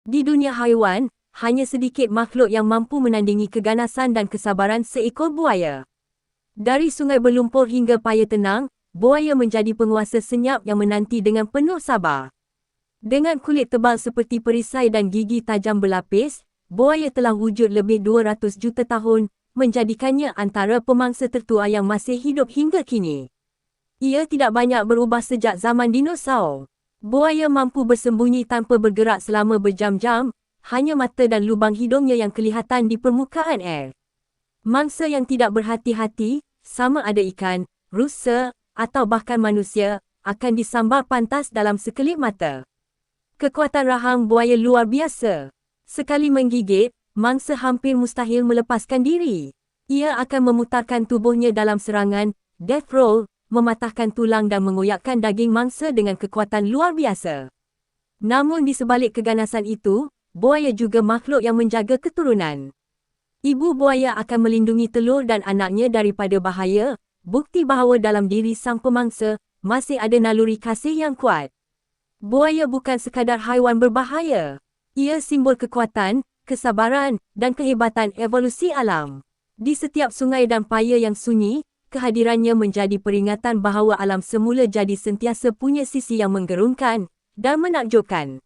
Di dunia haiwan, hanya sedikit makhluk yang mampu menandingi keganasan dan kesabaran seekor buaya. Dari sungai berlumpur hingga paya tenang, buaya menjadi penguasa senyap yang menanti dengan penuh sabar. Dengan kulit tebal seperti perisai dan gigi tajam berlapis, buaya telah wujud lebih 200 juta tahun, menjadikannya antara pemangsa tertua yang masih hidup hingga kini. Ia tidak banyak berubah sejak zaman dinosaur. Buaya mampu bersembunyi tanpa bergerak selama berjam-jam, hanya mata dan lubang hidungnya yang kelihatan di permukaan air. Mangsa yang tidak berhati-hati, sama ada ikan, rusa, atau bahkan manusia, akan disambar pantas dalam sekelip mata. Kekuatan rahang buaya luar biasa. Sekali menggigit, mangsa hampir mustahil melepaskan diri. Ia akan memutarkan tubuhnya dalam serangan, death roll, mematahkan tulang dan mengoyakkan daging mangsa dengan kekuatan luar biasa. Namun di sebalik keganasan itu, buaya juga makhluk yang menjaga keturunan. Ibu buaya akan melindungi telur dan anaknya daripada bahaya, bukti bahawa dalam diri sang pemangsa, masih ada naluri kasih yang kuat. Buaya bukan sekadar haiwan berbahaya. Ia simbol kekuatan, kesabaran, dan kehebatan evolusi alam. Di setiap sungai dan paya yang sunyi, kehadirannya menjadi peringatan bahawa alam semula jadi sentiasa punya sisi yang menggerunkan dan menakjubkan.